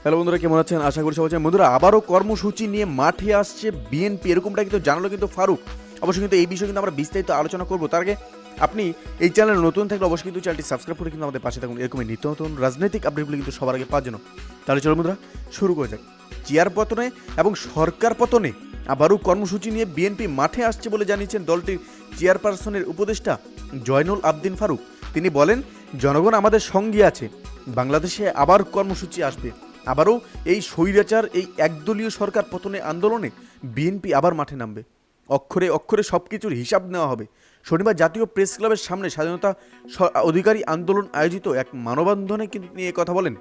Hello বন্ধুরা, কেমন আছেন? আশা করি সবাই আছেন। বন্ধুরা, আবারও কর্মসূচি নিয়ে মাঠে আসছে বিএনপি, এরকমটা কিন্তু জানালো কিন্তু ফারুক। অবশ্যই কিন্তু এই বিষয়ে কিন্তু আমরা বিস্তারিত আলোচনা করবো। তার আগে আপনি এই চ্যানেলে নতুন থাকলে অবশ্যই কিন্তু চ্যানেলটি সাবস্ক্রাইব করে কিন্তু আমাদের পাশে থাকুন, এরকমই নিত্য নতুন রাজনৈতিক আপডেটগুলো কিন্তু সবার আগে পাওয়ার জন্য। তাহলে চলো বন্ধুরা, শুরু করা যাক। চেয়ার পতনে এবং সরকার পতনে আবারও কর্মসূচি নিয়ে বিএনপি মাঠে আসছে বলে জানিয়েছেন দলটির চেয়ারপারসনের উপদেষ্টা জয়নুল আবদিন ফারুক। তিনি বলেন, জনগণ আমাদের সঙ্গে আছে, বাংলাদেশে আবার কর্মসূচি আসবে। আবারও এই স্বৈরাচার, এই একদলীয় সরকার পতনে আন্দোলনে বিএনপি আবার মাঠে নামবে। অক্ষরে অক্ষরে সব কিছুর হিসাব নেওয়া হবে। শনিবার জাতীয় প্রেস ক্লাবের সামনে স্বাধীনতা অধিকারী আন্দোলন আয়োজিত এক মানববন্ধনে কিন্তু নিয়ে কথা বলেন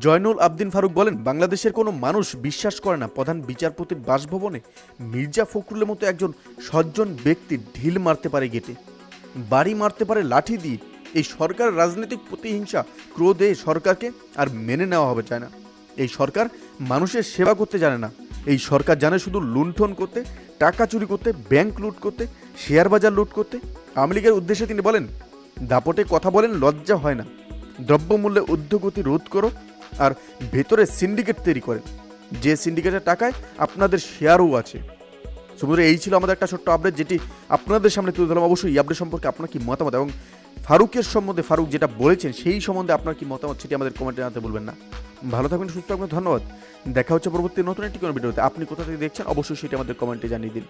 জয়নুল আবদিন ফারুক। বলেন, বাংলাদেশের কোনো মানুষ বিশ্বাস করে না প্রধান বিচারপতির বাসভবনে মির্জা ফখরুলের মতো একজন সজ্জন ব্যক্তি ঢিল মারতে পারে গেটে, বাড়ি মারতে পারে লাঠি দিয়ে। এই সরকার রাজনৈতিক প্রতিহিংসা, ক্রোধে সরকারকে আর মেনে নেওয়া হবে চায় না। এই সরকার মানুষের সেবা করতে জানে না। এই সরকার জানে শুধু লুণ্ঠন করতে, টাকা চুরি করতে, ব্যাংক লুট করতে, শেয়ার বাজার লুট করতে। আওয়ামী লীগের উদ্দেশ্যে তিনি বলেন, দাপটে কথা বলেন, লজ্জা হয় না? দ্রব্যমূল্যে ঊর্ধ্বগতি রোধ করো আর ভেতরে সিন্ডিকেট তৈরি করেন, যে সিন্ডিকেটের টাকায় আপনাদের শেয়ারও আছে। সমুদ্রে এই ছিল আমাদের একটা ছোট্ট আপডেট, যেটি আপনাদের সামনে তুলে ধরলাম। অবশ্যই এই আপডেট সম্পর্কে আপনার কি মতামত এবং ফারুকের সম্বন্ধে, ফারুক যেটা বলেছেন সেই সম্বন্ধে আপনার কি মতামত সেটি আমাদের কমেন্টে জানাতে বলবেন না। ভালো থাকবেন, সুস্থ থাকবেন, ধন্যবাদ। দেখা হচ্ছে পরবর্তী নতুন একটি কোনো ভিডিওতে। আপনি কোথা থেকে দেখছেন অবশ্যই সেটি আমাদের কমেন্টে জানিয়ে দিন।